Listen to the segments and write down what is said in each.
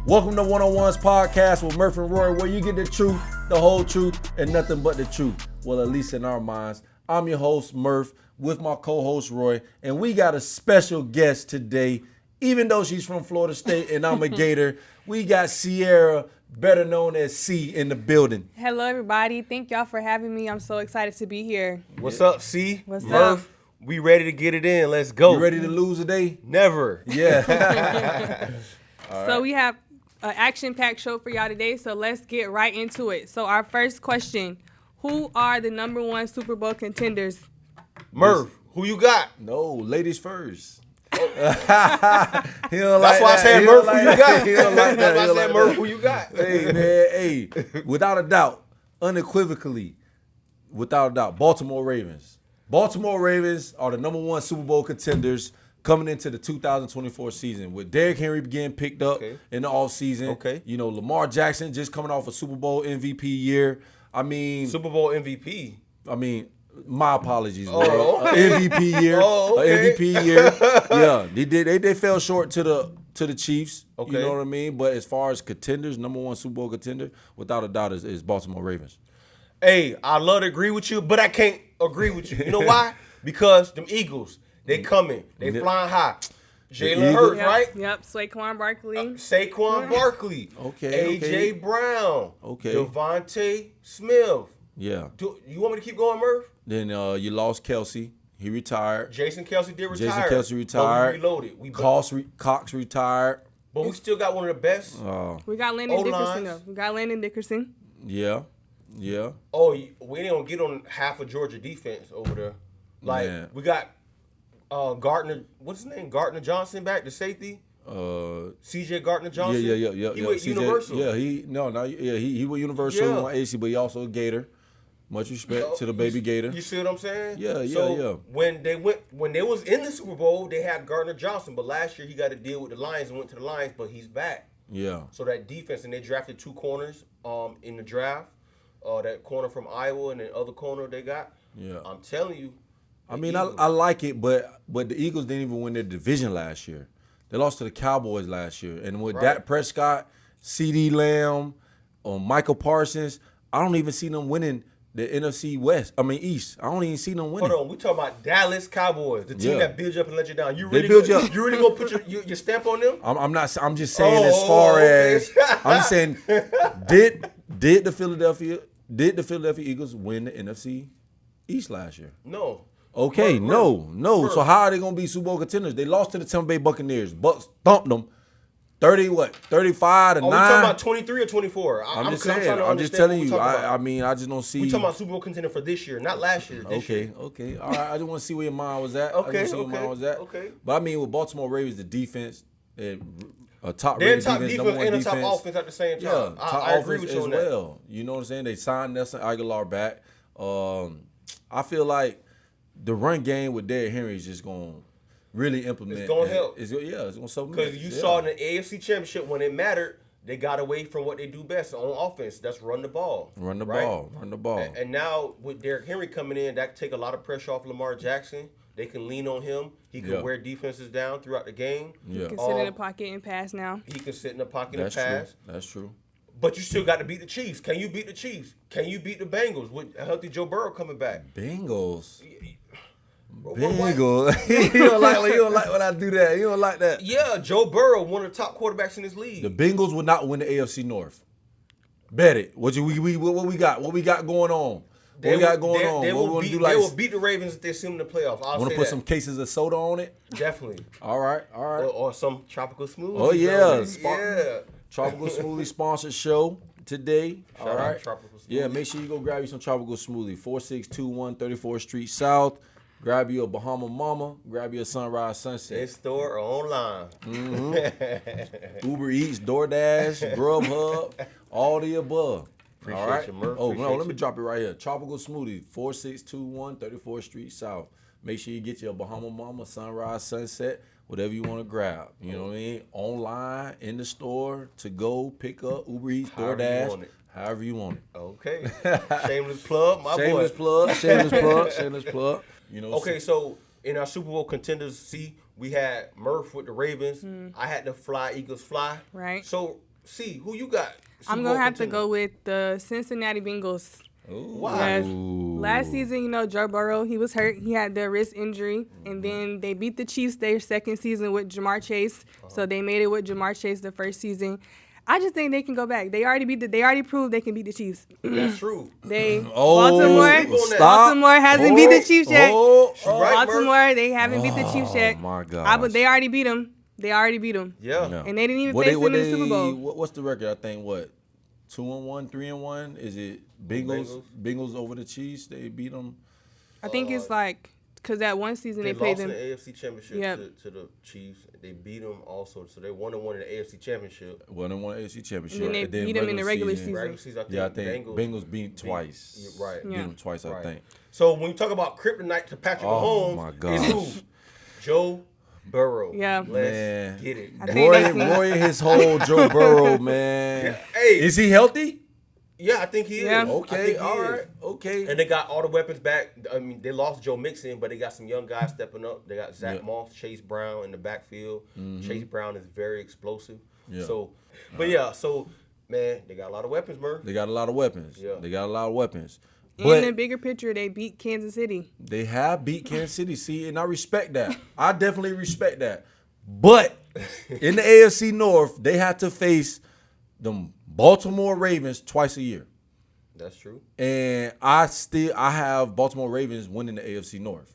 Welcome to One-on-Ones Podcast with Murph and Roy, where you get the truth, the whole truth, and nothing but the truth. Well, at least in our minds. I'm your host, Murph, with my co-host, Roy, and we got a special guest today. Even though she's from Florida State and I'm a Gator, we got Sierra, better known as C, in the building. Hello, everybody. Thank y'all for having me. I'm so excited to be here. What's up, C? What's Murph? up? We ready to get it in. Let's go. You ready to lose today? Never. Yeah. So we have an action-packed show for y'all today, so let's get right into it. So our first question, who are the number one Super Bowl contenders? Murph, who you got? No, ladies first. That's why I said Murph, who you got? That's why I said Murph, who you got? Hey, man, hey. Without a doubt, unequivocally, without a doubt, Baltimore Ravens. Baltimore Ravens are the number one Super Bowl contenders coming into the 2024 season with Derrick Henry getting picked up in the offseason. Okay. You know, Lamar Jackson just coming off a Super Bowl MVP year. I mean, Super Bowl MVP. My apologies, bro. Okay. MVP year. MVP year. Yeah, they fell short to the Chiefs. Okay. You know what I mean? But as far as contenders, number one Super Bowl contender, without a doubt, is Baltimore Ravens. Hey, I love to agree with you, but I can't agree with you. You know why? Because them Eagles, they coming. They flying high. Jalen Hurts, right? Yep, Saquon Barkley. Saquon Barkley. Okay. A.J. Brown. Okay. Devontae Smith. Yeah. You want me to keep going, Murph? Then you lost Kelsey. He retired. Jason Kelsey did retire. Jason Kelsey retired. But we reloaded. Cox retired. But we still got one of the best. We got Landon O-lines. Dickerson, though. We got Landon Dickerson. Yeah. Oh, we ain't gonna get on half of Georgia defense over there. Like, Man. we got Gardner, what's his name? Gardner Johnson back, the safety. C.J. Gardner Johnson. Yeah. He went CJ, Universal. Yeah, he went Universal Yeah. on AC, but he also a Gator. Much respect to the baby Gator. You see what I'm saying? Yeah. When they was in the Super Bowl, they had Gardner Johnson, but last year he got to deal with the Lions and went to the Lions, but he's back. Yeah. So that defense, and they drafted two corners in the draft. That corner from Iowa and the other corner they got. Yeah. I'm telling you. I mean, I like it, but the Eagles didn't even win their division last year. They lost to the Cowboys last year. And with Dak Prescott, CeeDee Lamb, Michael Parsons, I don't even see them winning the NFC East. I don't even see them winning. Hold on, we talking about Dallas Cowboys, the team that builds you up and let you down. You They really build you up. You really gonna put your stamp on them? I'm just saying as far as I'm just saying, did the Philadelphia Eagles win the NFC East last year? No. Okay, no. So how are they gonna be Super Bowl contenders? They lost to the Tampa Bay Buccaneers. Bucks thumped them 35 to 9. We talking about 23 or 24? I'm just saying. I'm just telling you. I mean, I just don't see. We talking about Super Bowl contender for this year, not last year. This year. Okay. All right. I just want to see where your mind was at. Okay. Okay. But I mean, with Baltimore Ravens, the defense, a top They're rated top defense, defense number one and a defense. top offense at the same time. Yeah, top I agree offense with you as on that. well. You know what I'm saying? They signed Nelson Aguilar back. I feel like the run game with Derrick Henry is just going to really implement. It's going to help. It's going to supplement. Because you saw in the AFC Championship when it mattered, they got away from what they do best on offense. That's run the ball. Run the ball. And now with Derrick Henry coming in, that take a lot of pressure off Lamar Jackson. They can lean on him. He can wear defenses down throughout the game. Yeah. He can sit in the pocket and pass now. He can sit in the pocket and pass. That's true. But you still got to beat the Chiefs. Can you beat the Chiefs? Can you beat the Bengals with a healthy Joe Burrow coming back? Bengals. Bro, you don't like when I do that. You don't like that. Yeah, Joe Burrow, one of the top quarterbacks in this league. The Bengals will not win the AFC North. Bet it. What we got? What we got going on? What we got going on? They What we will want beat, to do? Like, they will beat the Ravens if they assume the playoffs. Want to put some cases of soda on it? Definitely. All right. Or some tropical smoothie. Oh yeah, Yeah. Tropical Smoothie sponsored show today. Shout All out right. to Tropical Smoothie. Yeah, make sure you go grab you some Tropical Smoothie. 4621 34th Street South. Grab you a Bahama Mama. Grab you a Sunrise Sunset. In store or online. Uber Eats, DoorDash, Grubhub, all the above. Appreciate all right. you, Murph. Oh, no, Appreciate let me you. drop it right here. Tropical Smoothie, 4621 34th Street South. Make sure you get your Bahama Mama, Sunrise Sunset, whatever you want to grab. You know what I mean? Online, in the store, to go, pick up, Uber Eats, However you DoorDash, want it. however you want it. Okay. Shameless plug, my Shameless boy. shameless plug. You know. Okay, so in our Super Bowl contenders, we had Murph with the Ravens. I had the Eagles fly. Right. So C, who you got? I'm Super gonna Bowl have to contender? go with the Cincinnati Bengals. Why? Yes. Last season, Joe Burrow, he was hurt. He had the wrist injury, and then they beat the Chiefs their second season with Jamar Chase. So they made it with Jamar Chase the first season. I just think they can go back. They already proved they can beat the Chiefs. That's true. Baltimore hasn't beat the Chiefs yet. Right, Baltimore, they haven't beat the Chiefs yet. Oh my God! But they already beat them. Yeah. And they didn't even face them in the Super Bowl. What's the record? I think 2-1, 3-1. Is it Bengals over the Chiefs? They beat them. I think it's because that one season they played them. They lost in the AFC Championship to the Chiefs. They beat them also, so they 1-1 in the AFC Championship. 1-1 AFC Championship. And then they beat them in the regular season. I think Bengals beat twice. Right. Beat them twice, I think. So when you talk about kryptonite to Patrick Mahomes, my gosh. it's who? Joe Burrow. Yeah. Let's get it. Roy his whole Joe Burrow, man. Hey. Is he healthy? Yeah, I think he is. Yeah. Okay, all right, okay. And they got all the weapons back. I mean, they lost Joe Mixon, but they got some young guys stepping up. They got Zach Moss, Chase Brown in the backfield. Chase Brown is very explosive. Yeah. So, man, they got a lot of weapons, Murph. They got a lot of weapons. Yeah. They got a lot of weapons. In the bigger picture, they beat Kansas City. They have beat Kansas City, see, and I respect that. I definitely respect that. But in the AFC North, they had to face them Baltimore Ravens twice a year. That's true. And I have Baltimore Ravens winning the AFC North.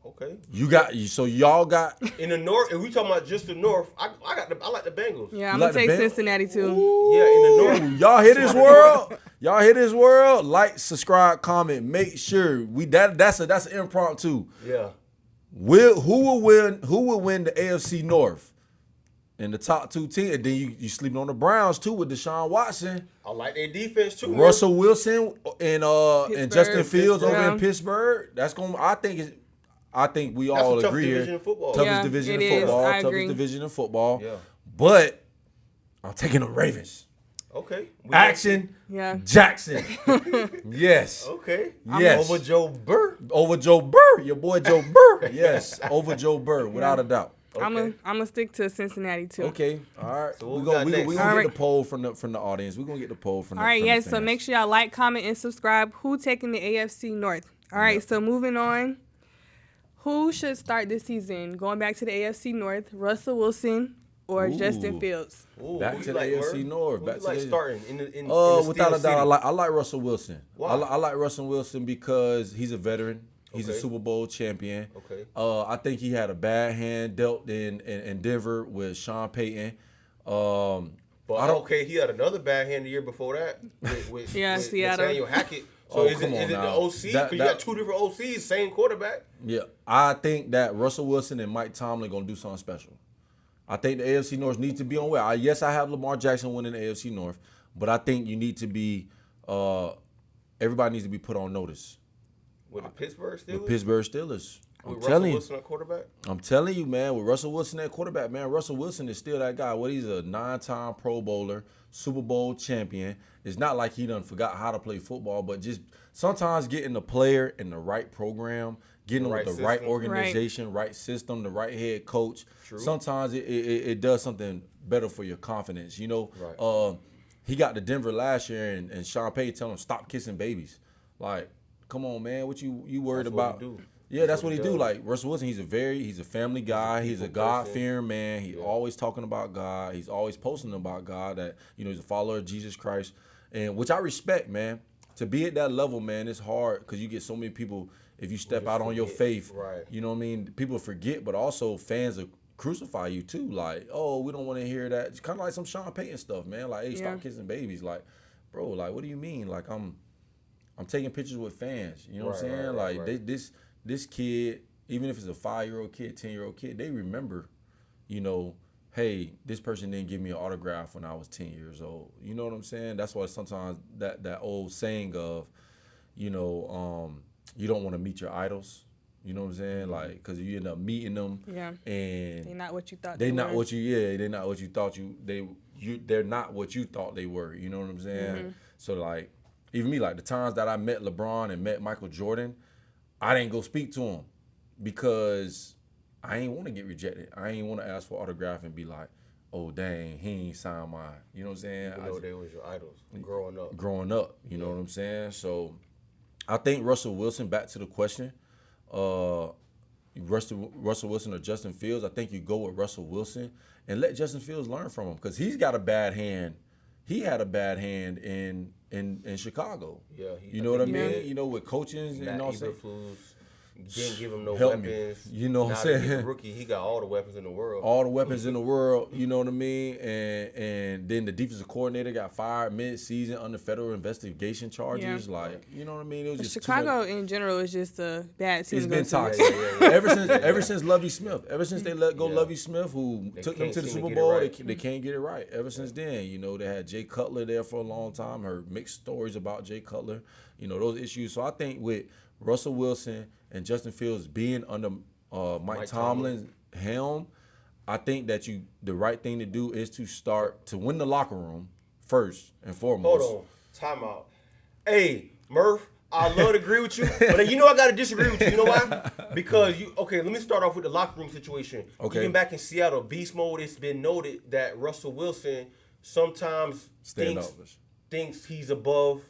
Okay. Y'all got in the North. If we talking about just the North, I like the Bengals. Yeah, I'm gonna take Cincinnati too. Yeah, in the North. Y'all hear this world? Y'all hear this world? Like, subscribe, comment. Make sure that's an impromptu. Yeah. Who will win the AFC North? In the top two teams, and then you sleeping on the Browns too with Deshaun Watson. I like their defense too. Russell Wilson and Justin Fields over in Pittsburgh. That's going. I think we all agree here. Toughest division in football. Toughest division in football. Yeah. But I'm taking the Ravens. Okay. Jackson. Yes. Okay. Yes. Over Joe Burr. Your boy Joe Burr. Yes. Over Joe Burr, without a doubt. Okay. I'm gonna stick to Cincinnati too. Okay, all right. So we're gonna get the poll from the audience. We're gonna get the poll from. All right, yes. The so make sure y'all like, comment, and subscribe. Who taking the AFC North? All right. So moving on. Who should start this season? Going back to the AFC North, Russell Wilson or Justin Fields? Back to the AFC North. Back to starting in the without a doubt, I like Russell Wilson. Why? I like Russell Wilson because he's a veteran. He's a Super Bowl champion. Okay. I think he had a bad hand dealt in Denver with Sean Payton. He had another bad hand the year before that with Nathaniel Hackett. So is it the OC? Because you got two different OCs, same quarterback. Yeah, I think that Russell Wilson and Mike Tomlin going to do something special. I think the AFC North needs to be on where. Yes, I have Lamar Jackson winning the AFC North, but I think you need to be everybody needs to be put on notice. With the Pittsburgh Steelers? With Pittsburgh Steelers. With Russell Wilson at quarterback? I'm telling you, man, with Russell Wilson at quarterback, man, Russell Wilson is still that guy. He's a 9-time Pro Bowler, Super Bowl champion. It's not like he done forgot how to play football, but just sometimes getting the player in the right program, getting with the right organization, right system, the right head coach. True. Sometimes it does something better for your confidence. He got to Denver last year, and Sean Payton telling him, stop kissing babies. Like, come on, man. What you worried about? Yeah, that's what he do. Like Russell Wilson, he's a family guy. He's a God-fearing man. He's always talking about God. He's always posting about God. That he's a follower of Jesus Christ, and which I respect, man. To be at that level, man, it's hard because you get so many people. If you step out on your faith, you know what I mean. People forget, but also fans will crucify you too. Like, oh, we don't want to hear that. It's kind of like some Sean Payton stuff, man. Like, hey, stop kissing babies. Like, bro, like, what do you mean? Like, I'm taking pictures with fans. You know what I'm saying? This kid, even if it's a 5-year-old kid, 10-year-old kid, they remember, hey, this person didn't give me an autograph when I was 10 years old. You know what I'm saying? That's why sometimes that old saying of, you don't want to meet your idols. You know what I'm saying? Like, because you end up meeting them, and they're not what you thought. They're not what you thought they're not what you thought they were. You know what I'm saying? Mm-hmm. So like, even me, like the times that I met LeBron and met Michael Jordan, I didn't go speak to him because I ain't want to get rejected. I ain't want to ask for autograph and be like, oh dang, he ain't signed mine. You know what I'm saying? Even though they was your idols growing up. You know what I'm saying? So I think Russell Wilson, back to the question, Russell Wilson or Justin Fields, I think you go with Russell Wilson and let Justin Fields learn from him because he's got a bad hand. He had a bad hand in Chicago. Yeah, you know what I mean? Yeah. You know, with coaching and all that. Didn't give him no Help me. weapons. You know what I'm Now that he's saying? a rookie, he got all the weapons in the world. All the weapons in the world, you know what I mean? And then the defensive coordinator got fired mid-season under federal investigation charges. Yeah. Like, you know what I mean? It was just Chicago in general is just a bad team. It's to go been to. toxic. Yeah. Ever since Lovie Smith. Ever since they let go Yeah. Lovie Smith, who They took them can't to the seem to Super get it Bowl, right. they can't get it right. Ever since then, you know, they had Jay Cutler there for a long time. Heard mixed stories about Jay Cutler, you know, those issues. So I think with Russell Wilson and Justin Fields being under Mike Tomlin's helm, I think that the right thing to do is to start to win the locker room first and foremost. Hold on. Time out. Hey, Murph, I love to agree with you, but you know I got to disagree with you. You know why? Because let me start off with the locker room situation. Okay. Even back in Seattle, beast mode, it's been noted that Russell Wilson sometimes thinks he's above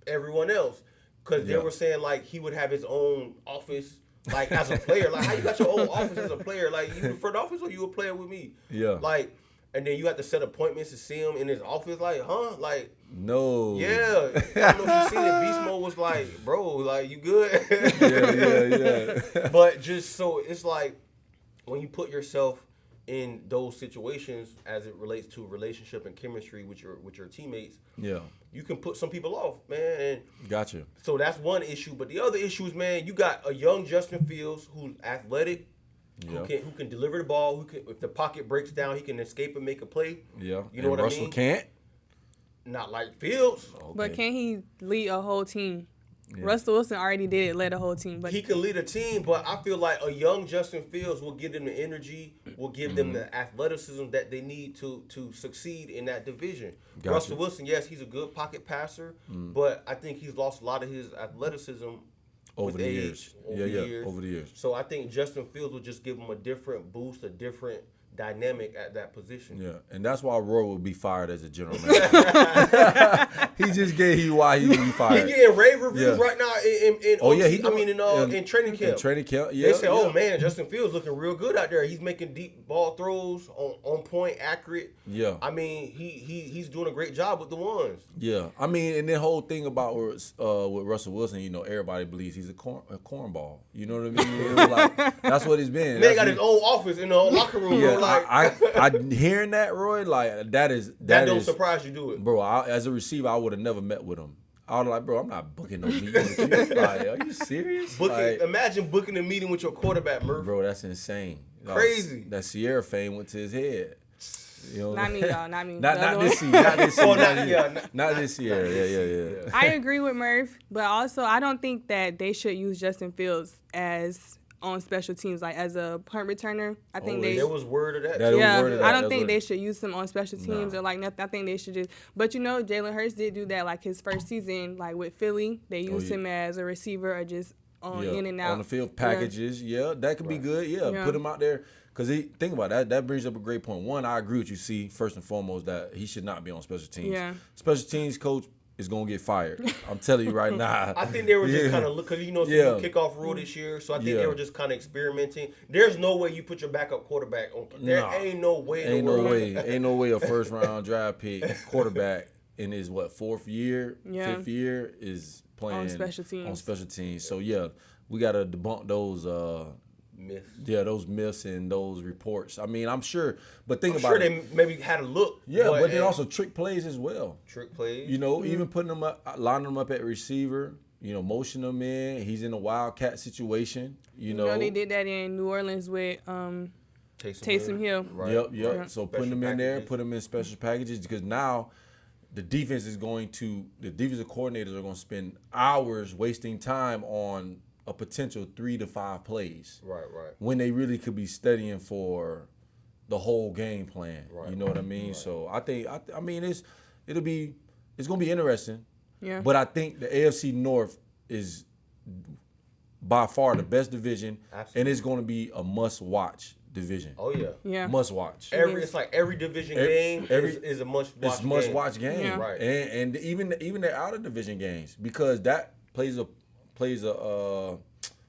everyone else. Because they were saying, like, he would have his own office, like, as a player. Like, how you got your own office as a player? Like, you in front office or you a player with me? Yeah. Like, and then you have to set appointments to see him in his office. Like, huh? Like, No. yeah. I don't know if you seen it. Beast Mode was like, bro, like, you good? Yeah. But just so it's like when you put yourself in those situations as it relates to relationship and chemistry with your teammates, Yeah. you can put some people off, man. And Gotcha. so that's one issue. But the other issue is, man, you got a young Justin Fields who's athletic, Yeah. who can deliver the ball, who can, if the pocket breaks down, he can escape and make a play. Yeah. You know what I Russell mean? can't? Not like Fields. But Okay. can he lead a whole team? Yeah. Russell Wilson already did it, led a whole team. But He can lead a team, but I feel like a young Justin Fields will give them the energy, will give them the athleticism that they need to succeed in that division. Gotcha. Russell Wilson, yes, he's a good pocket passer, but I think he's lost a lot of his athleticism Over with the age, years. over Yeah, over the years. So I think Justin Fields will just give him a different boost, a different dynamic at that position. Yeah, and that's why Roy will be fired as a general manager. He just gave you why he would be He's fired. getting rave reviews Yeah. right now in Oh, yeah, in training camp. In training camp, yeah. They say, "Oh yeah. man, Justin Fields looking real good out there. He's making deep ball throws, on point, accurate." Yeah. I mean, he's doing a great job with the ones. Yeah, I mean, and the whole thing about with Russell Wilson, you know, everybody believes he's a cornball. You know what I mean? It was like, that's what he's been. Man That's got what- his own office in the locker room. Yeah, Bro, like I hearing that, Roy, like that that don't is, surprise you, do it? bro. As a receiver, I would have never met with him. I was like, bro, I'm not booking no meeting with you. Like, are you serious? Like, Imagine booking a meeting with your quarterback, Murph. bro, that's insane. Crazy. That Sierra fame went to his head. You know, not me, y'all. Not me. Not The other this one. year. Not this year. Oh, not this year. Yeah. I agree with Murph, but also I don't think that they should use Justin Fields as on special teams, like as a punt returner. I think they. There was word of that. That too. was Yeah, word of that. I don't That's think what- they should use him on special teams Nah. or like nothing. I think they should just. But you know, Jalen Hurts did do that like his first season, like with Philly. They used yeah. him as a receiver or just on in and out on the field packages. Yeah, that could be good. Yeah, Yeah. put him out there. Because think about that. That brings up a great point. One, I agree with you, see, first and foremost, that he should not be on special teams. Yeah. Special teams coach is going to get fired. I'm telling you right now. I think they were just Yeah. kind of because it's a Yeah. new kickoff rule this year, so I think Yeah. they were just kind of experimenting. There's no way you put your backup quarterback on. There Nah. ain't no way. Ain't no way. Ain't no way a first round draft pick quarterback in his fifth year is playing On special teams. On special teams. So yeah, we gotta debunk those Myth. those myths and those reports. I mean, I'm sure, but think I'm about sure it. they maybe had a look. Yeah, but then and also trick plays as well. trick plays. You know, even putting them up, lining them up at receiver. You know, motion them in. He's in a wildcat situation. You know, they did that in New Orleans with Taysom Hill. Right. Yep. Yeah. So Special putting them in there, packages. put them in special packages because now the defensive coordinators are going to spend hours wasting time on a potential 3 to 5 plays. Right. When they really could be studying for the whole game plan. Right. You know what I mean? Right. So I mean it's going to be interesting. Yeah. But I think the AFC North is by far the best division, Absolutely. and it's going to be a must watch division. Oh yeah. Yeah. Must watch. It's like every division game is a must watch. It's must watch game. Yeah. Right. And even the out of division games, because that plays a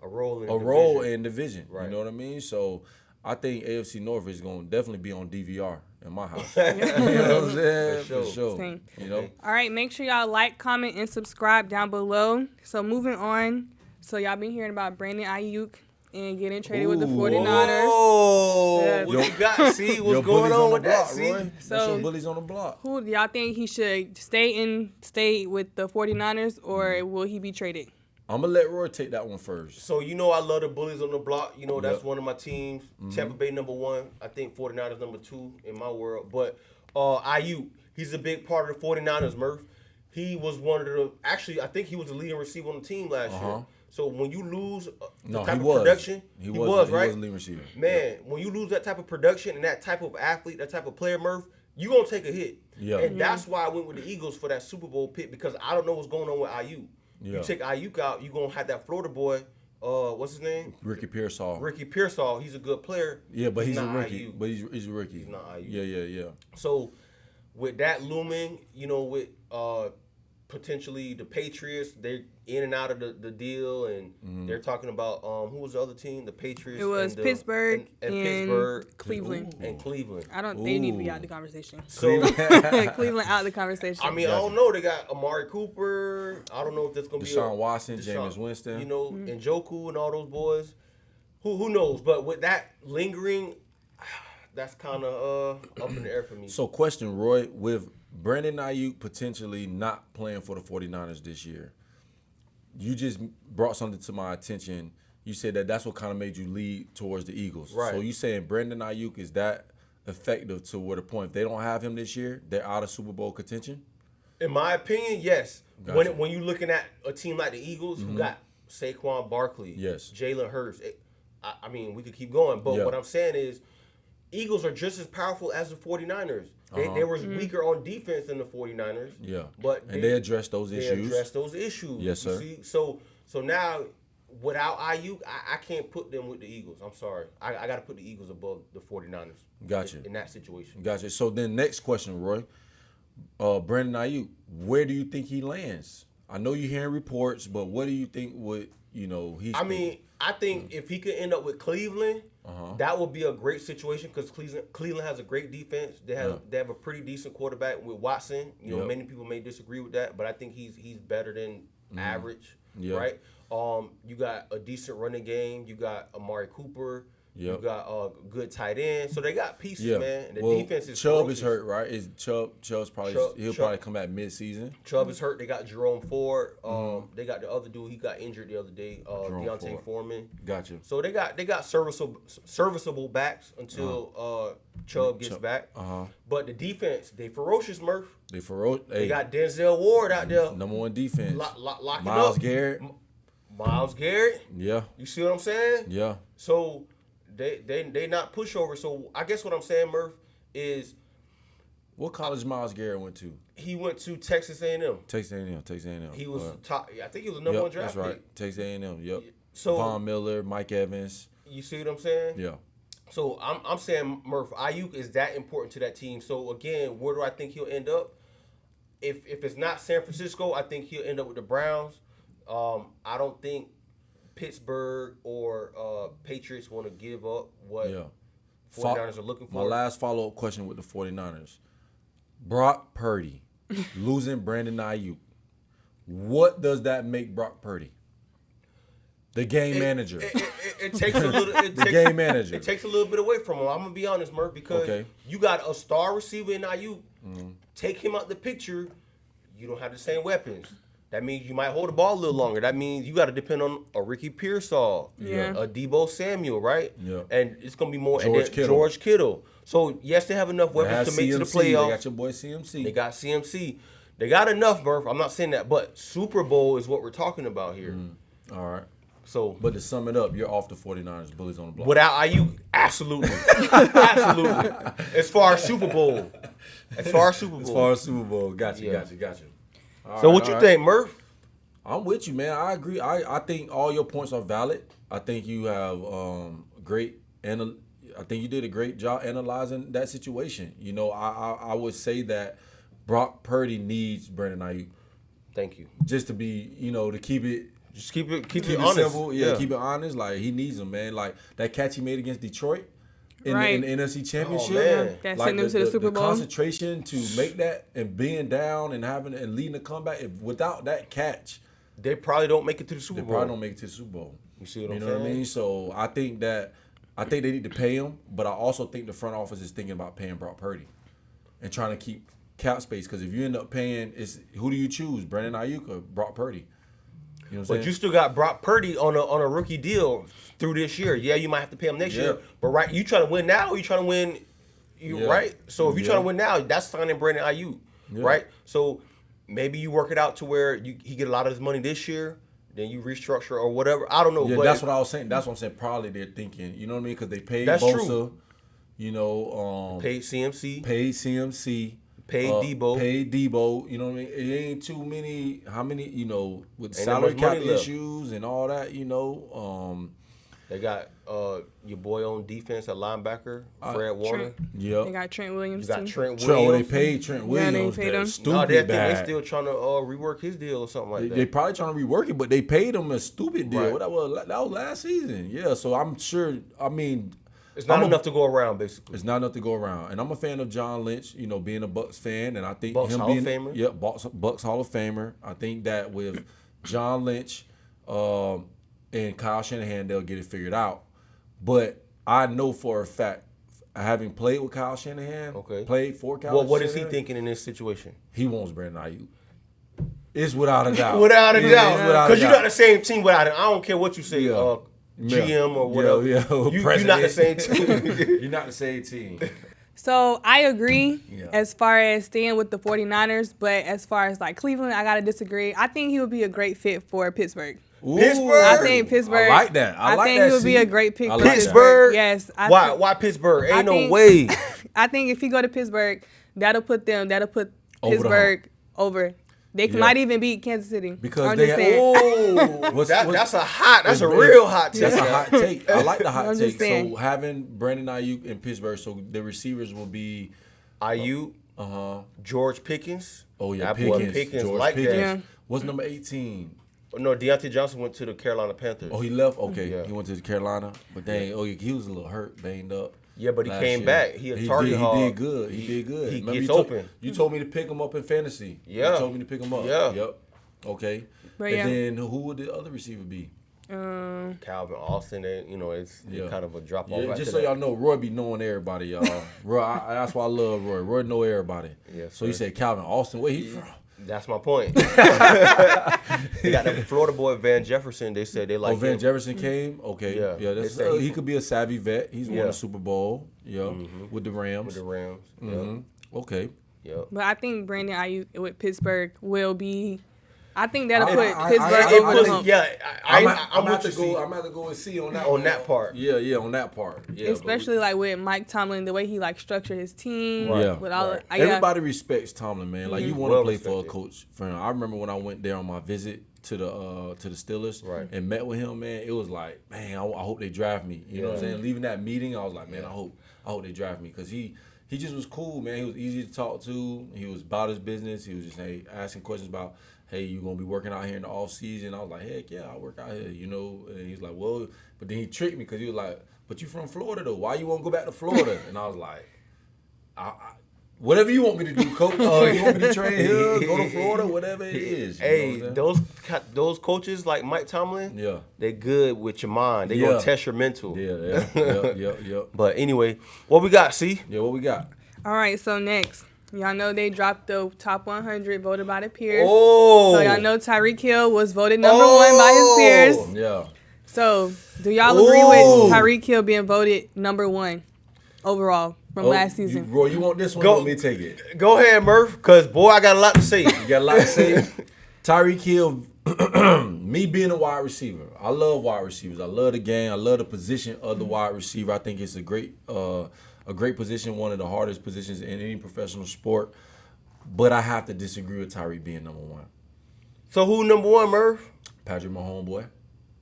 role in division. Right. You know what I mean? So I think AFC North is going to definitely be on DVR in my house. You know what I'm saying? For sure. Same. You know? All right, make sure y'all like, comment, and subscribe down below. So moving on. So y'all been hearing about Brandon Aiyuk and getting traded with the 49ers. Oh, Yeah. what you got? See what's going on with that? See, Roy. That's So- your bullies on the block. Who do y'all think he should stay with the 49ers, or will he be traded? I'm going to let Roy take that one first. So I love the bullies on the block. That's Yep. one of my teams. Tampa Bay #1. I think 49ers #2 in my world. But Aiyuk, he's a big part of the 49ers, Murph. He was one of the I think he was the leading receiver on the team last year. So when you lose the type of production, he was right. He was a leading receiver. Man, when you lose that type of production and that type of athlete, that type of player, Murph, you gonna take a hit. Yeah. And that's why I went with the Eagles for that Super Bowl pick, because I don't know what's going on with Aiyuk. Yeah. You take Aiyuk out, you gonna have that Florida boy. What's his name? Ricky Pearsall. Ricky Pearsall. He's a good player. Yeah, but he's a not rookie. Aiyuk. But he's a rookie. He's not Aiyuk. Yeah. So with that looming, with potentially the Patriots, they're in and out of the deal, and they're talking about who was the other team? The Patriots. It was and Pittsburgh and and Pittsburgh Cleveland. and Cleveland. They need to be out of the conversation. So Cleveland out of the conversation. I mean, I don't know. They got Amari Cooper. I don't know if that's gonna be Deshaun Watson, Jameis Winston. and Njoku and all those boys. Who knows? But with that lingering, that's kind of up in the air for me. So question, Roy, with Brandon Aiyuk potentially not playing for the 49ers this year, you just brought something to my attention. You said that's what kind of made you lead towards the Eagles. Right. So you saying Brandon Aiyuk is that effective to what a point? If they don't have him this year, they're out of Super Bowl contention? In my opinion, yes. Gotcha. When you're looking at a team like the Eagles, who got Saquon Barkley, Yes. Jalen Hurts, I mean, we could keep going. But Yeah. what I'm saying is, Eagles are just as powerful as the 49ers. They were weaker on defense than the 49ers. Yeah. But they addressed those They issues. addressed those issues. Yes, you sir. see? So now, without Aiyuk, I can't put them with the Eagles. I'm sorry. I got to put the Eagles above the 49ers. Gotcha. In that situation. Gotcha. So then next question, Roy. Brandon Aiyuk, where do you think he lands? I know you're hearing reports, but what do you think would, he's... I think if he could end up with Cleveland, that would be a great situation, because Cleveland has a great defense. They have a pretty decent quarterback with Watson. Many people may disagree with that, but I think he's better than average, right? You got a decent running game. You got Amari Cooper. You got a good tight end. So they got pieces, man. And the defense is Chubb ferocious. is hurt, right? Chubb's probably he'll probably come back mid-season. Chubb is hurt. They got Jerome Ford. They got the other dude. He got injured the other day. Deontay Foreman. Gotcha. So they got serviceable backs until Chubb gets back. But the defense, they ferocious, Murph. They got Denzel Ward out there. Number one defense. Locking Myles up. Garrett. Myles Garrett. Yeah. You see what I'm saying? Yeah. So they not pushover. So I guess what I'm saying, Murph, is what college Myles Garrett went to? He went to Texas A&M. Texas A&M. He was top. I think he was the number one draft That's right. pick. Texas A&M. Yep. So Von Miller, Mike Evans. You see what I'm saying? Yeah. So I'm saying, Murph, Aiyuk is that important to that team. So again, where do I think he'll end up? If it's not San Francisco, I think he'll end up with the Browns. I don't think Pittsburgh or Patriots want to give up what 49ers are looking for. My last follow-up question with the 49ers. Brock Purdy losing Brandon Aiyuk. What does that make Brock Purdy? The game manager. It takes a little. The game manager. It takes a little bit away from him. I'm gonna be honest, Murph, because you got a star receiver in Aiyuk. Take him out the picture. You don't have the same weapons. That means you might hold the ball a little longer. That means you got to depend on a Ricky Pearsall, a Debo Samuel, right? Yeah. And it's gonna be more George Kittle. So yes, they have enough weapons to make it to the playoffs. They got your boy CMC. They got CMC. They got enough, Murph. I'm not saying that, but Super Bowl is what we're talking about here. All right. So, but to sum it up, you're off the 49ers, bullies on the block. Without Aiyuk, absolutely. Absolutely. As far as Super Bowl. Gotcha. All so what you think, Murph? I'm with you, man. I agree. I think all your points are valid. I think you have great think you did a great job analyzing that situation. You know, I would say that Brock Purdy needs Brandon Aiyuk. Thank you. Just to be, you know, to keep it honest. Simple. Yeah, keep it honest. Like, he needs him, man. Like, that catch he made against Detroit in the NFC Championship. That like sent them to the Super Bowl. The concentration to make that and being down and leading the comeback. Without that catch, they probably don't make it to the Super Bowl. They probably don't make it to the Super Bowl. You see what I'm saying? You know what I mean? So I think they need to pay him, but I also think the front office is thinking about paying Brock Purdy and trying to keep cap space. Because if you end up paying, who do you choose, Brandon Aiyuk or Brock Purdy? You know what I'm saying? But you still got Brock Purdy on a rookie deal through this year. Yeah, you might have to pay him next year. But you trying to win now, or you trying to win, right? So if you trying to win now, that's signing Brandon Aiyuk, right? So maybe you work it out to where he get a lot of his money this year, then you restructure or whatever. I don't know. Yeah, but that's what I was saying. That's what I'm saying. Probably they're thinking, you know what I mean? Because they paid That's Bosa, true. You know, paid CMC, paid Debo. You know what I mean? It ain't too many. How many? You know, with salary cap issues and all that. You know, they got your boy on defense at linebacker, Fred Warner. They got Trent Williams. You got Trent Williams. They paid Trent Williams. They paid him. Stupid they bad. still trying to rework his deal or something like that. They probably trying to rework it, but they paid him a stupid deal. Right. That was last season. Yeah, so I'm sure. I mean, it's not enough to go around, basically. It's not enough to go around. And I'm a fan of John Lynch, you know, being a Bucs fan, and I think Bucs Hall of Famer. Yeah, Bucs Hall of Famer. I think that with John Lynch and Kyle Shanahan, they'll get it figured out. But I know for a fact, having played with Kyle Shanahan, played for Kyle Shanahan. What is he thinking in this situation? He wants Brandon Aiyuk. It's without a doubt. Without a doubt. Because you're not the same team without it. I don't care what you say, GM or whatever. You're not the same team. You're not the same team. So I agree as far as staying with the 49ers, but as far as like Cleveland, I got to disagree. I think he would be a great fit for Pittsburgh. Ooh, I think Pittsburgh. I like that. I think he would be a great pick. Like Pittsburgh? Yes. Why Pittsburgh? Ain't no way. I think if he go to Pittsburgh, that'll put Pittsburgh over. They might even beat Kansas City. Because that's a real hot take. That's a hot take. I like the hot take. So having Brandon Aiyuk in Pittsburgh, so the receivers will be Aiyuk, George Pickens. Oh yeah, Pickens George like Pickens. that. What's number 18? No, Deontay Johnson went to the Carolina Panthers. Oh, he left? Okay, he went to the Carolina. But dang, he was a little hurt, banged up. Yeah, but he came back. He target hog. He did good. He gets open. You told me to pick him up in fantasy. Yeah. You told me to pick him up. Yeah. Yep. Okay. But then who would the other receiver be? Calvin Austin. It's kind of a drop off. Yeah, just so y'all know, Roy be knowing everybody, y'all. Roy, that's why I love Roy. Roy know everybody. Yeah. So you said Calvin Austin. Where he from? That's my point. They got that Florida boy Van Jefferson. They said they like. Oh, Van Jefferson came. Okay. Yeah. That's, he could be a savvy vet. He's won a Super Bowl. Yeah. With the Rams. Okay. Yeah. But I think Brandon Aiyuk with Pittsburgh will be. I think that'll put Pittsburgh over the hump. Yeah, I'm gonna have to go and see on that. On that part. Yeah, on that part. Yeah. Especially like with Mike Tomlin, the way he like structured his team. Right. With all everybody respects Tomlin, man. Like you want to play for a coach. I remember when I went there on my visit to the Steelers and met with him, man. It was like, man, I hope they draft me. You know what I'm saying? Leaving that meeting, I was like, man, I hope they draft me because he just was cool, man. He was easy to talk to. He was about his business. He was just asking questions about, hey, you gonna be working out here in the off season? I was like, heck yeah, I work out here, you know. And he's like, well, but then he tricked me because he was like, but you from Florida though? Why you won't go back to Florida? And I was like, whatever you want me to do, coach. You want me to train here, go to Florida, whatever it is. Hey, those coaches like Mike Tomlin, they good with your mind. They gonna test your mental. Yeah. But anyway, what we got? See? Yeah, what we got? All right, so next. Y'all know they dropped the top 100 voted by the peers. Oh. So y'all know Tyreek Hill was voted number one by his peers. Yeah. So do y'all agree with Tyreek Hill being voted number one overall from last season? Roy, you want this one? Let me take it. Go ahead, Murph, because, boy, I got a lot to say. You got a lot to say? Tyreek Hill, me being a wide receiver, I love wide receivers. I love the game. I love the position of the wide receiver. I think it's a great position, one of the hardest positions in any professional sport. But I have to disagree with Tyreek being number one. So who number one, Murph? Patrick Mahomes, boy.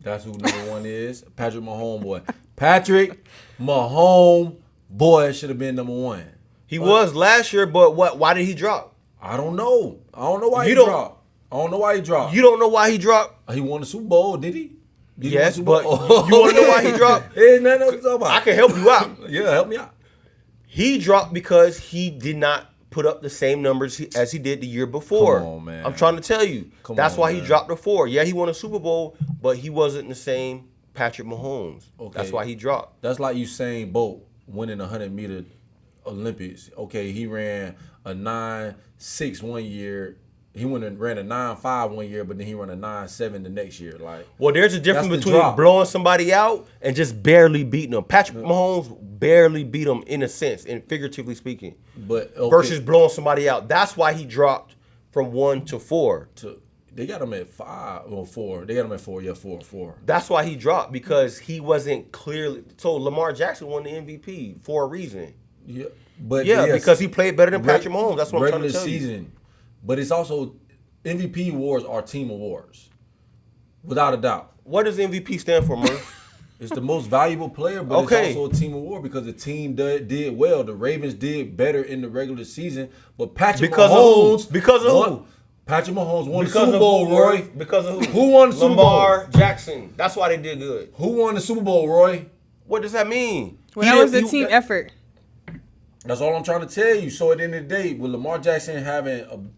That's who number one is. Patrick Mahomes, boy. Patrick Mahomes, boy, should have been number one. He was last year, but what? Why did he drop? I don't know. I don't know why he dropped. I don't know why he dropped. You don't know why he dropped? He won the Super Bowl, did he? Yes, but you want to know why he dropped? Hey, nothing to talk about. I can help you out. Yeah, help me out. He dropped because he did not put up the same numbers as he did the year before. Come on, man. I'm trying to tell you. That's why he dropped the 4. Yeah, he won a Super Bowl, but he wasn't the same Patrick Mahomes. Okay. That's why he dropped. That's like Usain Bolt winning a 100-meter Olympics. Okay, he ran a 9.6 one year. He ran a 9.5 one year, but then he ran a 9.7 the next year. Like, well, there's a difference between blowing somebody out and just barely beating them. Patrick Mahomes barely beat him in a sense, and figuratively speaking, but versus blowing somebody out. That's why he dropped from 1 to 4. They got him at 5 or 4. They got him at 4. Yeah, 4. That's why he dropped, because he wasn't clearly. So Lamar Jackson won the MVP for a reason. Yeah, but because he played better than Patrick Mahomes. That's what I'm trying to tell you. But it's also MVP awards are team awards, without a doubt. What does MVP stand for, Murph? It's the most valuable player, but it's also a team award because the team did well. The Ravens did better in the regular season, but Patrick Mahomes Patrick Mahomes won the Super Bowl, Roy. Because of who won the Super Bowl? Lamar Jackson. That's why they did good. Who won the Super Bowl, Roy? What does that mean? Well, that was a team effort. That's all I'm trying to tell you. So at the end of the day, with Lamar Jackson having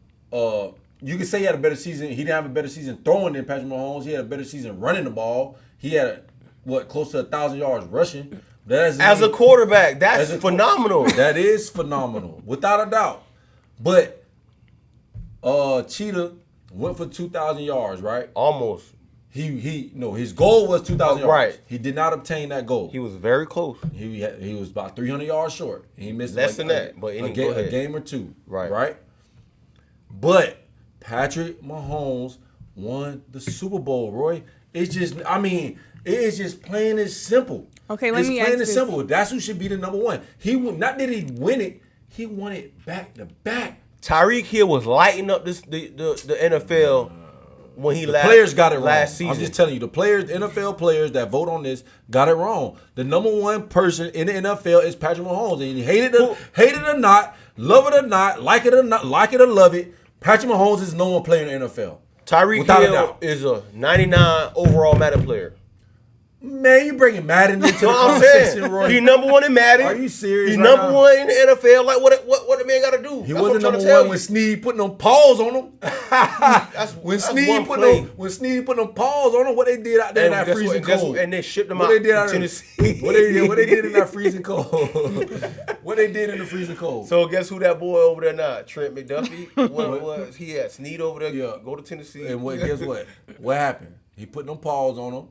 you could say he had a better season. He didn't have a better season throwing than Patrick Mahomes. He had a better season running the ball. He had close to 1,000 yards rushing. As a quarterback, that's phenomenal. That is phenomenal, without a doubt. But Cheetah went for 2,000 yards, right? Almost. His goal was 2,000 yards. Right. He did not obtain that goal. He was very close. He was about 300 yards short. He missed less than that, but a game or two. Right. But Patrick Mahomes won the Super Bowl, Roy. It's just, it is just plain and simple. Okay, let me ask plain and this. simple. That's who should be the number one. Not that he win it, he won it back to back. Tyreek Hill was lighting up the NFL when he players got it wrong. Last season. I'm just telling you, the NFL players that vote on this got it wrong. The number one person in the NFL is Patrick Mahomes, and you hate it or not, love it or not, like it or love it, Patrick Mahomes is the number one player in the NFL. Tyreek Hill is a 99 overall Madden player. Man, you bringing Madden into the I'm conversation, saying, Roy. He number one in Madden. Are you serious? He's number one in the NFL. Like what the man got to do? He wasn't number one when Snead putting them paws on him. When Snead put them paws on him, what they did out there in that freezing cold, and they shipped them out to Tennessee. What they did in that freezing cold? What they did in the freezing cold? So guess who that boy over there now? Trent McDuffie. What was he had? Snead over there. Yeah. Go to Tennessee. And guess what? What happened? He put them paws on him.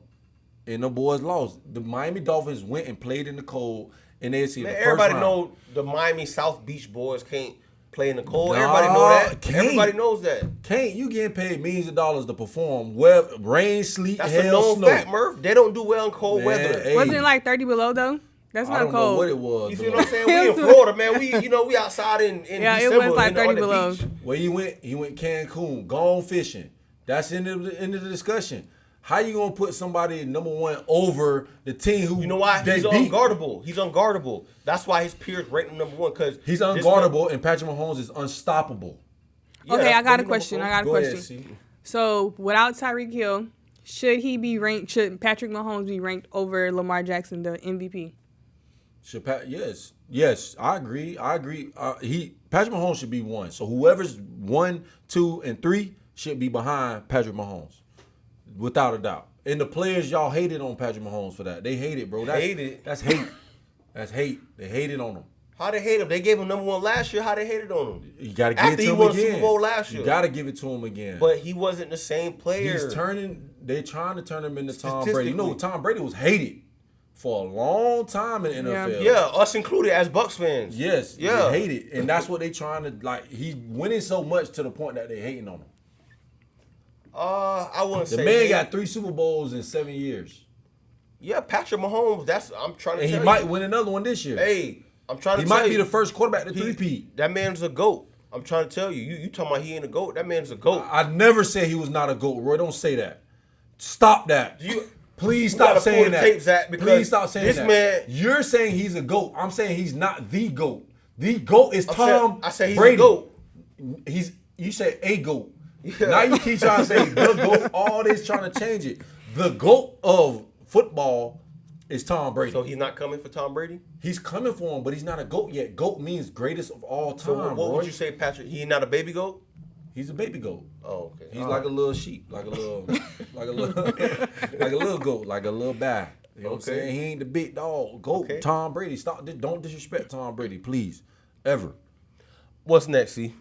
And the boys lost. The Miami Dolphins went and played in the cold, and they see everybody know the Miami South Beach boys can't play in the cold. Everybody know that. Everybody knows that. Can't you getting paid millions of dollars to perform? Rain, sleet, that's hail, a known snow. Fact, Murph. They don't do well in cold weather. Hey. Wasn't it like 30 below though? That's not cold. I don't know what it was. You see what I'm saying? We in Florida, man. We outside in yeah, December. It was like 30 below. Beach. Well, he went Cancun, gone fishing. That's in the end of the discussion. How you gonna put somebody number one over the team who you know why he's unguardable? He's unguardable. That's why his peers rate him number one because he's unguardable and Patrick Mahomes is unstoppable. Yeah, okay, I got a question. Go ahead, so without Tyreek Hill, should Patrick Mahomes be ranked over Lamar Jackson, the MVP? Yes, I agree. Patrick Mahomes should be one. So whoever's 1, 2, and 3 should be behind Patrick Mahomes. Without a doubt. And the players, y'all hated on Patrick Mahomes for that. They hate it, bro. That's hate. That's hate. They hated on him. How they hate him? They gave him number one last year. How they hated on him? You got to give it to him again. After he won the Super Bowl last year. You got to give it to him again. But he wasn't the same player. They're trying to turn him into Tom Brady. You know, Tom Brady was hated for a long time in the NFL. Yeah, us included as Bucs fans. Yes. Yeah. They hate it. And that's what they trying to, he's winning so much to the point that they hating on him. I wouldn't say the man got 3 Super Bowls in 7 years. Yeah, Patrick Mahomes. I'm trying to tell you. And he might win another one this year. Hey, I'm trying to tell you. He might be the first quarterback to three-peat. That man's a GOAT. I'm trying to tell you. You talking about he ain't a GOAT. That man's a GOAT. I never said he was not a GOAT, Roy. Don't say that. Stop that. Please stop saying that. Tapes at because Please stop saying this that. Man, you're saying he's a GOAT. I'm saying he's not the GOAT. The GOAT is Tom I said he's Brady. a GOAT. You said a GOAT. Yeah. Now you keep trying to say the GOAT. All this trying to change it. The GOAT of football is Tom Brady. So he's not coming for Tom Brady? He's coming for him, but he's not a GOAT yet. GOAT means greatest of all time. So what would you say, Patrick? He's not a baby GOAT? He's a baby goat. Oh, okay. He's like a little sheep, like a little goat, like a little bear. You know what I'm saying? He ain't the big dog. Goat. Okay. Tom Brady. Stop. Don't disrespect Tom Brady, please, ever. What's next, C?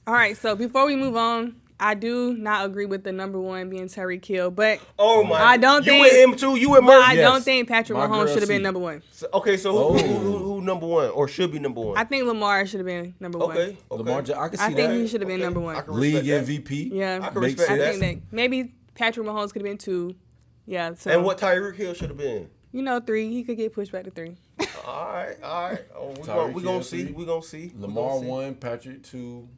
All right, so before we move on, I do not agree with the number one being Tyreek Hill, but I don't you think with him too. You with but Murph? I Yes. don't think Patrick My Mahomes girl should have been C. number one. So, okay, so who number one or should be number one? I think Lamar should have been number one. Okay. Lamar, I can see I think that. he should have been Okay. number I one. can respect League that. MVP. Yeah, I can Makes respect I sense. that. think that maybe Patrick Mahomes could have been two. Yeah. So And what Tyreek Hill should have been? three. He could get pushed back to three. All right. Oh, Tyreek we Hill, gonna see. three. We gonna see. Lamar 1, Patrick 2,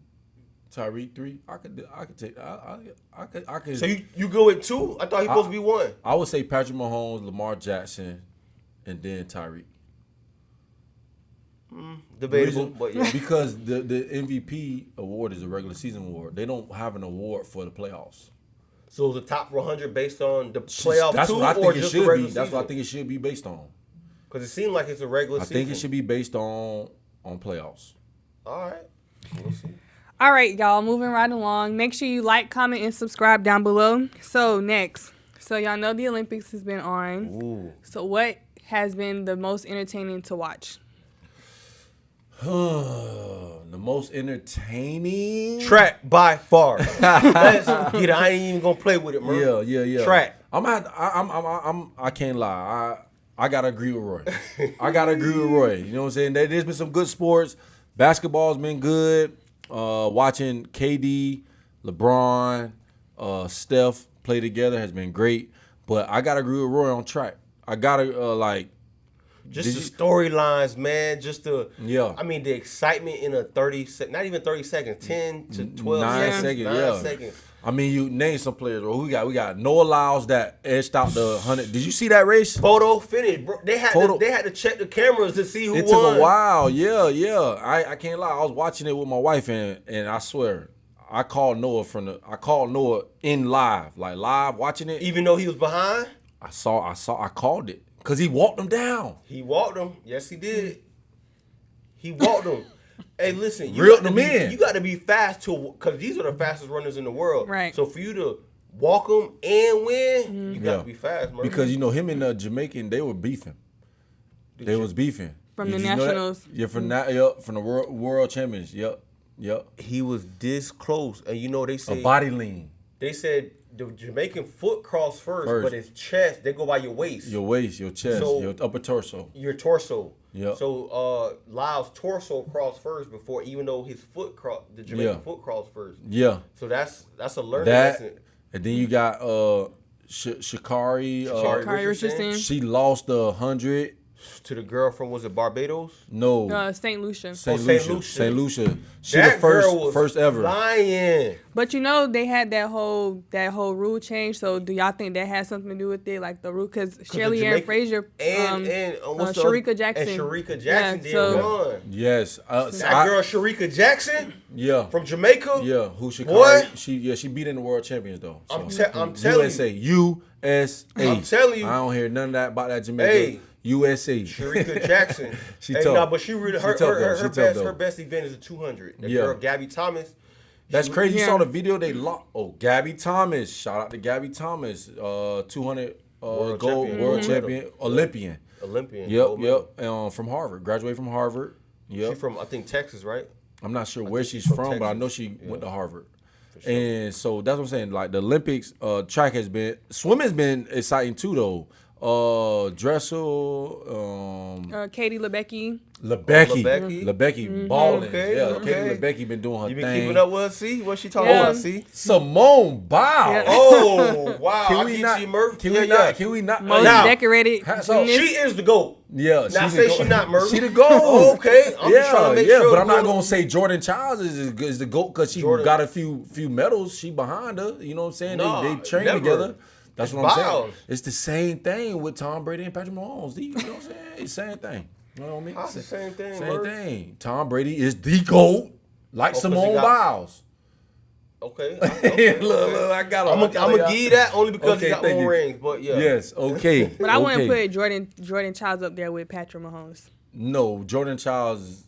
Tyreek 3. I could take. I could. So you go with 2? I thought he supposed to be 1. I would say Patrick Mahomes, Lamar Jackson, and then Tyreek. Debatable, but yeah. Because the MVP award is a regular season award. They don't have an award for the playoffs. So is the top 100 based on the playoff That's too, what I or think it just the should regular be. That's season? what I think it should be based on. Because it seemed like it's a regular I season. think it should be based on playoffs. All right. We'll see. All right, y'all, moving right along. Make sure you like, comment, and subscribe down below. So next, y'all know the Olympics has been on. Ooh. So what has been the most entertaining to watch? The most entertaining Track by far. Let's get it. I ain't even gonna play with it, man. Yeah. Track. I can't lie. I gotta agree with Roy. You know what I'm saying? There's been some good sports. Basketball's been good. Watching KD, LeBron, Steph play together has been great. But I gotta agree with Roy on track. I gotta Just the storylines, man. Just the I mean, the excitement in a 30 not even 30 seconds, 10 to 12 9 seconds. seconds. 9 seconds. I mean, you name some players. Bro. We got Noah Lyles that edged out the 100. Did you see that race? Photo finish, bro. They had to check the cameras to see who It won. took a while. Yeah. I can't lie. I was watching it with my wife and I swear I called Noah in live watching it. Even though he was behind, I called it because he walked him down. he walked him. Yes, he did. He walked him. Hey, listen, Reeled them in. You got to be fast because these are the fastest runners in the world. Right. So for you to walk them and win, you got to be fast, man. Because him and the Jamaican, they were beefing. They was beefing From the Did you know that? nationals. Yeah, from the world champions. Yep. he was this close, and they A said body lean. they said the Jamaican foot crossed first, but his chest they go by your waist, Your waist, your chest, So- your upper torso. your torso. Yep. So Lyle's torso crossed first before, even though his foot the Jamaican foot crossed first. Yeah. So that's a learning That, lesson. and then you got Sha'Carri. Sha'Carri Richardson. She lost the 100. To the girl from, was it Barbados? No. St. Lucia. St. St. Lucia. Lucia. St. Lucia. She That the girl was first ever. Lying. But they had that whole rule change. So do y'all think that has something to do with it, like the rule? Because Shirley Ann Frazier and what's the Sharika other- Jackson. And Sharika Jackson Yeah, did so- run. Yes. That girl Sharika Jackson Yeah. from Jamaica. Yeah. Who Sha'Carri? Boy. She beat in the world champions though. I'm So. telling you. USA. I'm telling you. I don't hear none of that about that Jamaica. Hey. USA. Sharika Jackson. She hey, tough. nah, but she really She tough, though. She tough, though. her best event is the 200. The Yeah. girl Gabby Thomas. That's crazy. You Yeah. saw the video they lost. Oh, Gabby Thomas. Shout out to Gabby Thomas. 200 World gold champion. world Mhm. champion, Olympian. Olympian. gold medal. Yep. From Harvard. Graduated from Harvard. Yep. She's from, I think, Texas, right? I'm not sure I where think she's she's from, from but I Texas. know she went to Harvard. sure. And so that's what I'm saying. Like the Olympics, track has been, swimming's been exciting too though. Dressel, Katie Lebecky. Lebecky balling. Okay, yeah, okay. Katie Lebecky been doing her You been thing. keeping up with her, see? What she talking Yeah. about, see? Simone Biles. Yeah. Oh, wow. Can I we get not? you, Murph. Can Yeah, we yeah. not? Can we not? Most Now, decorated so gymnast. She is the GOAT. Yeah, Now she's say the she not Murph. She the GOAT. Oh, okay. I'm just trying to make sure. but I'm not brother. gonna say Jordan Childs is the GOAT because she Jordan- got a few medals. She behind her. You know what I'm saying? Nah, they train never. together. That's what I'm saying. Biles. It's the same thing with Tom Brady and Patrick Mahomes. You know what I'm saying? It's the same thing. You know what I mean? It's the same thing, Same Murph. thing. Tom Brady is the GOAT, like Simone Biles. Okay. Look, I got him. I'm gonna give you that only because he got thank more you. rings. But yeah. Yes, okay. But I wouldn't put Jordan Childs up there with Patrick Mahomes. No, Jordan Childs,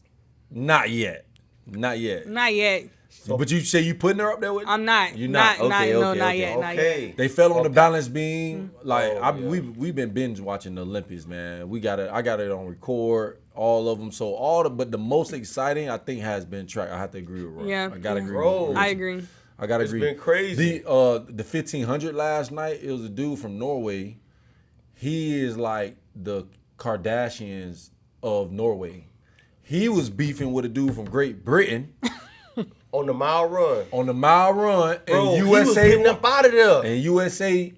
not yet. Not yet. But you say you putting her up there with? I'm not. You're not. Not Okay. yet. Not yet. They fell on the balance beam. Like Oh, we've been binge watching the Olympics, man. I got it on record, all of them. So but the most exciting I think has been track. I have to agree with Roy. Yeah. I gotta agree. Bro. With I agree. I gotta agree. It's been crazy. The 1500 last night. It was a dude from Norway. He is like the Kardashians of Norway. He was beefing with a dude from Great Britain. On the mile run. Bro, Bro, and he was getting up out of there. And USA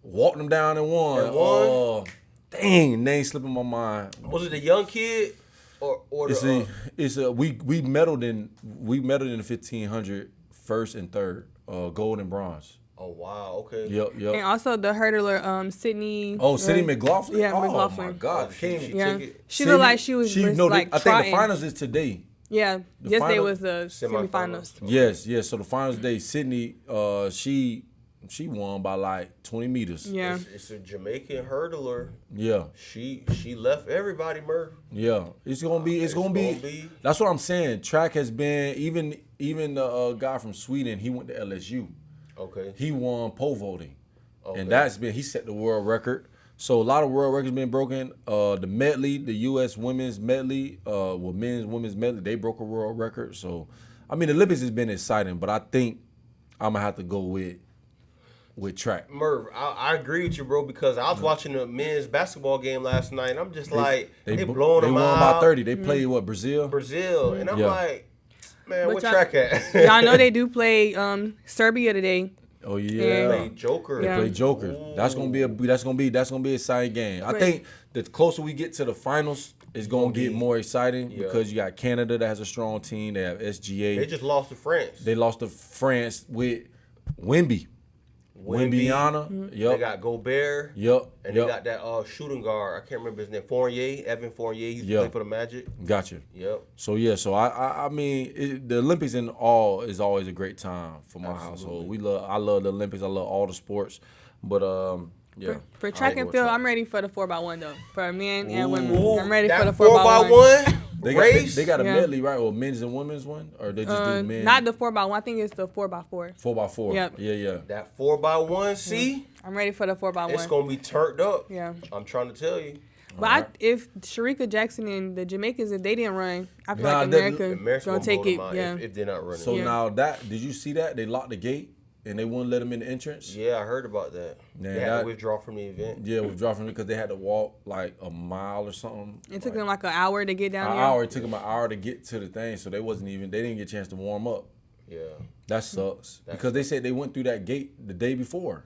walked them down and won. Dang, name slipping my mind. Was it the young kid or the? We medaled in the 1500 first and third, gold and bronze. Oh wow, okay. Yep. And also the hurdler, Sydney. Sydney McLaughlin. Yeah, Oh McLaughlin. my God, She looked like she was like I think trotting. the finals is today. Yeah, yesterday final- was the semifinals. Yes. So the finals day, Sydney, she won by like 20 meters. Yeah. It's a Jamaican hurdler. Yeah. She left everybody, Murph. Yeah, it's gonna be. That's what I'm saying. Track has been even the guy from Sweden. He went to LSU. Okay. He won pole vaulting, Okay. and he set the world record. So a lot of world records been broken. The medley, the U.S. women's medley, women's medley, they broke a world record. So, I mean, the Olympics has been exciting, but I think I'm gonna have to go with track. Merv, I agree with you, bro, because I was watching the men's basketball game last night, and I'm just they blowing them out. They won by 30. They played what, Brazil? Brazil, and I'm like, man, But where track at? Y'all know they do play Serbia today. Oh yeah, Play Joker. Yeah. Play Joker. That's gonna be an exciting game. I think the closer we get to the finals, it's gonna get more exciting because you got Canada that has a strong team. They have SGA. They just lost to France. They lost to France with Wemby. Wembyana. Yep. They got Gobert. Yep. And they got that shooting guard. I can't remember his name. Evan Fournier. He's playing for the Magic. Gotcha. Yep. So I mean, the Olympics in all is always a great time for my household. I love the Olympics. I love all the sports. But yeah. For track and field, I'm ready for the 4x1 though. For men and women, I'm ready that for the 4x1. They got a medley, right? Or men's and women's one? Or they just do men? Not the 4x1. I think it's the 4x4. 4x4. Yep. Yeah. That 4x1, see? I'm ready for the 4x1. It's going to be turned up. Yeah. I'm trying to tell you. But if Sharika Jackson and the Jamaicans, if they didn't run, I feel like America's going to take it. Yeah. If they're not running. So now did you see that? They locked the gate and they wouldn't let them in the entrance? Yeah, I heard about that. They had to withdraw from the event. Yeah, withdraw from it because they had to walk like a mile or something. It took them like an hour to get down there. there. An hour. It took them an hour to get to the thing, so they didn't get a chance to warm up. Yeah. That sucks. Because they said they went through that gate the day before.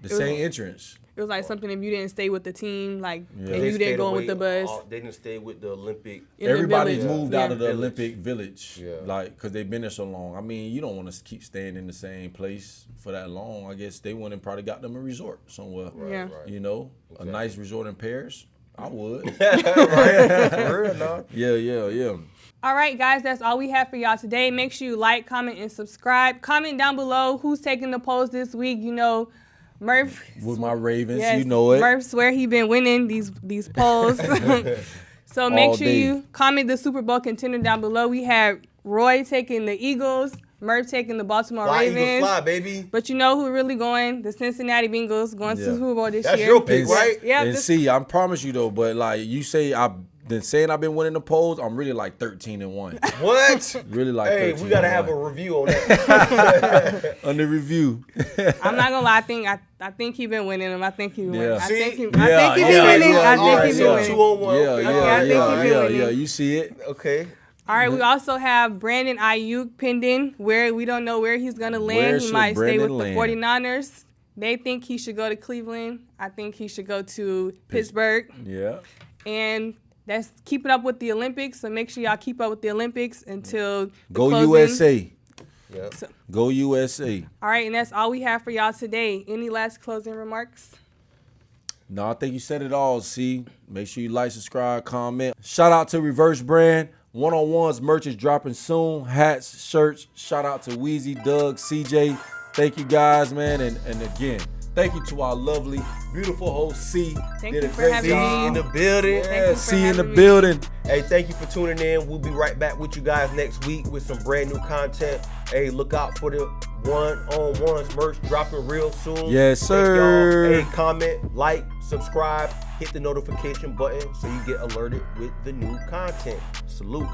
The same entrance. It was like something if you didn't stay with the team, like if They you didn't go away, with the bus. They didn't stay with the Olympic. Everybody's moved out of the village. Olympic village, Yeah. like because they've been there so long. I mean, you don't want to keep staying in the same place for that long. I guess they went and probably got them a resort somewhere. Yeah. Right. You know, a nice resort in Paris. I would. For real, no? Yeah. All right, guys, that's all we have for y'all today. Make sure you like, comment, and subscribe. Comment down below who's taking the polls this week. You know, Murph. With my Ravens, Yes, you know it. Murph swear he been winning these polls. So make All sure day. you comment the Super Bowl contender down below. We have Roy taking the Eagles, Murph taking the Baltimore Fly, Ravens. Eagles, fly, baby. But you know who really going? The Cincinnati Bengals going to the Super Bowl this That's year. your pick, right? Yeah. And see, I promise you though, but like you say, I've been winning the polls. I'm really like 13-1. What? Really like. Hey, 13 we gotta and have 1. a review on that. Under review. I'm not gonna lie. I think he been winning them. I think he been winning. I See? think he Yeah, been yeah, winning. yeah, I think yeah, he been yeah. winning. 2-on-1. Yeah, Okay, I think he been winning. yeah. You see it. Okay. All right, we also have Brandon Aiyuk pending, where we don't know where he's going to land. Where He should might stay Brandon with the land? 49ers. They think he should go to Cleveland. I think he should go to Pittsburgh. Yeah. And that's keeping up with the Olympics. So make sure y'all keep up with the Olympics until the Go closing. USA. Yep. So, Go USA. all right, and that's all we have for y'all today. Any last closing remarks? No, I think you said it all, C. Make sure you like, subscribe, comment. Shout out to Reverse Brand. One-on-ones merch is dropping soon. Hats, shirts. Shout out to Weezy, Doug, CJ. Thank you guys, man. And again, thank you to our lovely, beautiful host, C. Thank Did you a for great having job. me. In the building. Thank you Yeah, for C in the having me. building. Hey, thank you for tuning in. We'll be right back with you guys next week with some brand new content. Hey, look out for the one-on-ones merch dropping real soon. Yes, Thank sir. y'all. Hey, comment, like, subscribe, hit the notification button so you get alerted with the new content. Salute.